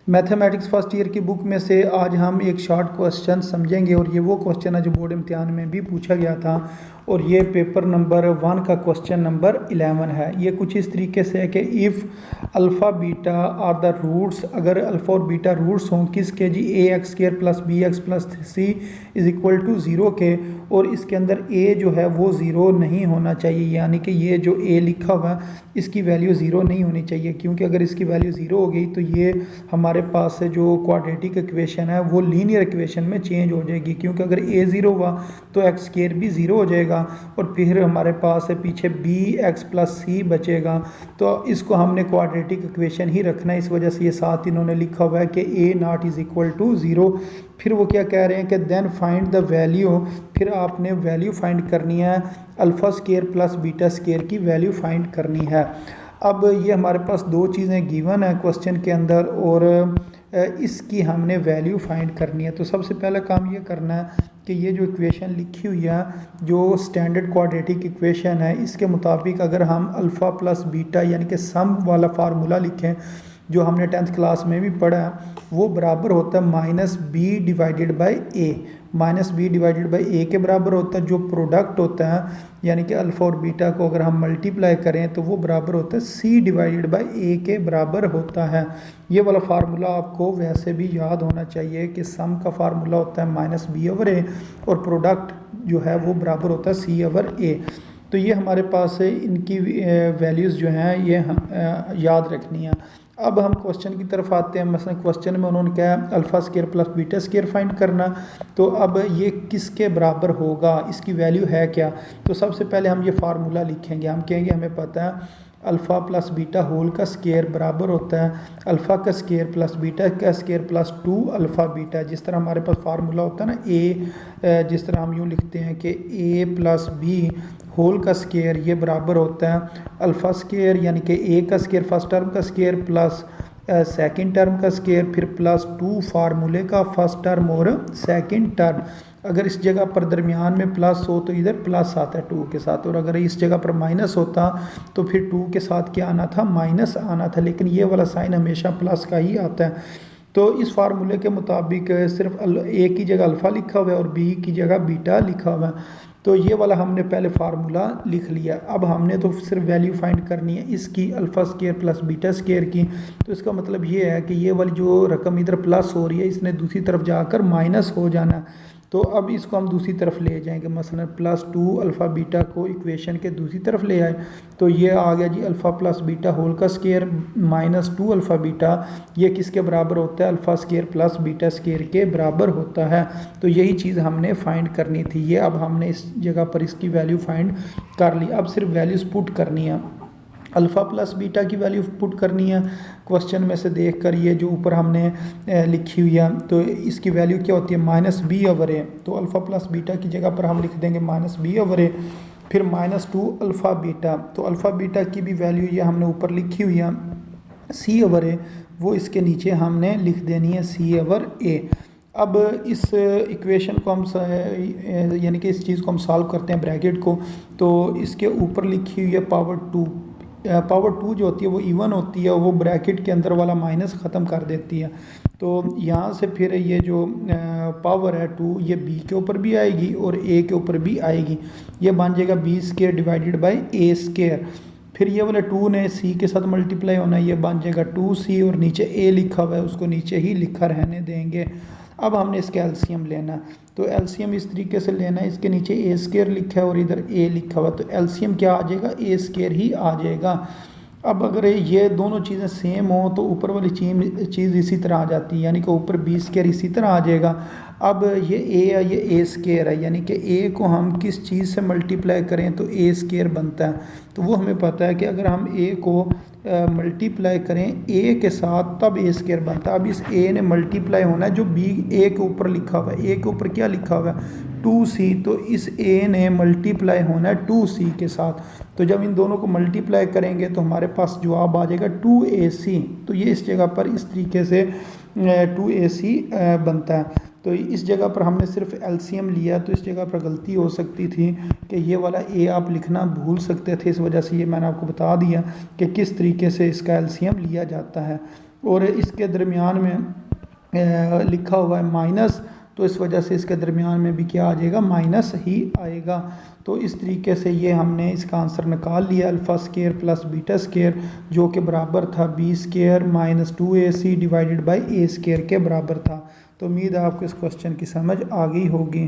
Mathematics first year की book में से आज हम एक शॉर्ट क्वेश्चन समझेंगे और ये वो क्वेश्चन है जो बोर्ड इम्तिहान में भी पूछा गया था और ये पेपर नंबर 1 का क्वेश्चन नंबर 11 है। ये कुछ इस तरीके से है कि if alpha beta are the roots, अगर अल्फ़ा और बीटा रूट्स हों किसके जी a x squared plus b x plus c is equal to zero के, और इसके अंदर ए जो है वो ज़ीरो नहीं होना चाहिए, यानी कि ये जो ए लिखा हुआ है इसकी वैल्यू ज़ीरो नहीं होनी चाहिए, क्योंकि अगर इसकी वैल्यू ज़ीरो हो गई तो ये हमारे पास से जो क्वाड्रेटिक इक्वेशन है वो लीनियर इक्वेशन में चेंज हो जाएगी, क्योंकि अगर ए ज़ीरो हुआ तो एक्स स्क्र भी ज़ीरो हो जाएगा और फिर हमारे पास है पीछे बी एक्स प्लस सी बचेगा। तो इसको हमने क्वाड्रेटिक इक्वेशन ही रखना है, इस वजह से ये साथ इन्होंने लिखा हुआ है कि a not is equal to zero. फिर वो क्या कह रहे हैं कि देन फाइंड द वैल्यू, फिर आपने वैल्यू फाइंड करनी है alpha square plus beta square की वैल्यू फाइंड करनी है। अब ये हमारे पास दो चीज़ें गिवन है क्वेश्चन के अंदर और इसकी हमने वैल्यू फाइंड करनी है। तो सबसे पहला काम ये करना है कि ये जो इक्वेशन लिखी हुई है जो स्टैंडर्ड क्वाड्रेटिक इक्वेशन है इसके मुताबिक अगर हम अल्फ़ा प्लस बीटा यानी कि सम वाला फार्मूला लिखें जो हमने 10th क्लास में भी पढ़ा है वो बराबर होता है minus b divided by a. Minus b divided by a के बराबर होता है जो प्रोडक्ट होता है, यानी कि अल्फ़ा और बीटा को अगर हम मल्टीप्लाई करें तो वो बराबर होता है सी डिवाइडेड बाई ए के बराबर होता है। ये वाला फार्मूला आपको वैसे भी याद होना चाहिए कि सम का फार्मूला होता है माइनस बी ओवर ए और प्रोडक्ट जो है वो बराबर होता है सी ओवर ए। तो ये हमारे पास है, इनकी वैल्यूज़ जो हैं ये याद रखनी है। अब हम क्वेश्चन की तरफ आते हैं। मसलन क्वेश्चन में उन्होंने क्या है alpha square plus beta square find करना, तो अब ये किसके बराबर होगा, इसकी वैल्यू है क्या। तो सबसे पहले हम ये फार्मूला लिखेंगे, हम कहेंगे हमें पता है अल्फ़ा प्लस बीटा होल का स्क्र बराबर होता है अल्फ़ा का स्क्र प्लस बीटा का स्क्र प्लस 2 अल्फ़ा बीटा। जिस तरह हमारे पास फार्मूला होता है ना ए, जिस तरह हम यूँ लिखते हैं कि ए प्लस बी होल का स्क्र ये बराबर होता है अल्फ़ा स्क्र यानी कि ए का स्क्र फर्स्ट टर्म का स्क्र प्लस सेकंड टर्म का स्क्र फिर प्लस 2 फार्मूले का फर्स्ट टर्म और सेकंड टर्म। अगर इस जगह पर दरमियान में प्लस हो तो इधर प्लस आता है 2 के साथ, और अगर इस जगह पर माइनस होता तो फिर 2 के साथ क्या आना था, माइनस आना था, लेकिन ये वाला साइन हमेशा प्लस का ही आता है। तो इस फार्मूले के मुताबिक सिर्फ ए की जगह अल्फ़ा लिखा हुआ है और बी की जगह बीटा लिखा हुआ है। तो ये वाला हमने पहले फार्मूला लिख लिया। अब हमने तो सिर्फ वैल्यू फाइंड करनी है इसकी alpha square plus beta square की। तो इसका मतलब ये है कि ये वाली जो रकम इधर प्लस हो रही है इसने दूसरी तरफ जाकर माइनस हो जाना। तो अब इसको हम दूसरी तरफ ले जाएंगे, मसलन प्लस 2 अल्फ़ा बीटा को इक्वेशन के दूसरी तरफ ले आए तो ये आ गया जी अल्फ़ा प्लस बीटा होल का स्क्र माइनस 2 अल्फ़ा बीटा, ये किसके बराबर होता है alpha square plus beta square के बराबर होता है। तो यही चीज़ हमने फाइंड करनी थी, ये अब हमने इस जगह पर इसकी वैल्यू फाइंड कर ली। अब सिर्फ वैल्यूज़ पुट करनी है, अल्फ़ा प्लस बीटा की वैल्यू पुट करनी है क्वेश्चन में से देखकर, ये जो ऊपर हमने लिखी हुई है तो इसकी वैल्यू क्या होती है माइनस बी ओवर ए। तो अल्फ़ा प्लस बीटा की जगह पर हम लिख देंगे माइनस बी ओवर ए, फिर माइनस 2 अल्फ़ा बीटा। तो अल्फ़ा बीटा की भी वैल्यू ये हमने ऊपर लिखी हुई है सी ओवर ए, वो इसके नीचे हमने लिख देनी है सी ओवर ए। अब इस इक्वेशन को हम यानी कि इस चीज़ को हम सॉल्व करते हैं ब्रैकेट को, तो इसके ऊपर लिखी हुई है पावर 2। पावर 2 जो होती है वो इवन होती है, वो ब्रैकेट के अंदर वाला माइनस ख़त्म कर देती है। तो यहाँ से फिर ये जो पावर है 2 ये बी के ऊपर भी आएगी और ए के ऊपर भी आएगी, ये बन जाएगा b square divided by a square. फिर ये वाला 2 ने सी के साथ मल्टीप्लाई होना, ये बन जाएगा 2c और नीचे ए लिखा हुआ है उसको नीचे ही लिखा रहने देंगे। अब हमने इसका एलसीएम लेना, तो एलसीएम इस तरीके से लेना है, इसके नीचे ए स्क्र लिखा है और इधर ए लिखा हुआ, तो एलसीएम क्या आ जाएगा ए स्क्र ही आ जाएगा। अब अगर ये दोनों चीज़ें सेम हो तो ऊपर वाली चीज़ इसी तरह आ जाती है, यानी कि ऊपर बी स्क्र इसी तरह आ जाएगा। अब ये ए है ये ए स्क्र है, यानी कि ए को हम किस चीज़ से मल्टीप्लाई करें तो ए स्क्र बनता है। तो वो हमें पता है कि अगर हम ए को मल्टीप्लाई करें ए के साथ तब ए स्क्र बनता है। अब इस ए ने मल्टीप्लाई होना है जो बी ए के ऊपर लिखा हुआ है, ए के ऊपर क्या लिखा हुआ है 2c, तो इस ए ने मल्टीप्लाई होना है 2c के साथ। तो जब इन दोनों को मल्टीप्लाई करेंगे तो हमारे पास जवाब आ जाएगा 2ac। तो ये इस जगह पर इस तरीके से 2ac बनता है। तो इस जगह पर हमने सिर्फ एलसीएम लिया, तो इस जगह पर गलती हो सकती थी कि ये वाला ए आप लिखना भूल सकते थे, इस वजह से ये मैंने आपको बता दिया कि किस तरीके से इसका एलसीएम लिया जाता है। और इसके दरमियान में लिखा हुआ है माइनस, तो इस वजह से इसके दरमियान में भी क्या आ जाएगा, माइनस ही आएगा। तो इस तरीके से ये हमने इसका आंसर निकाल लिया, alpha square plus beta square जो कि बराबर था b square minus 2ac divided by a square के बराबर था। तो उम्मीद है आपको इस क्वेश्चन की समझ आ गई होगी।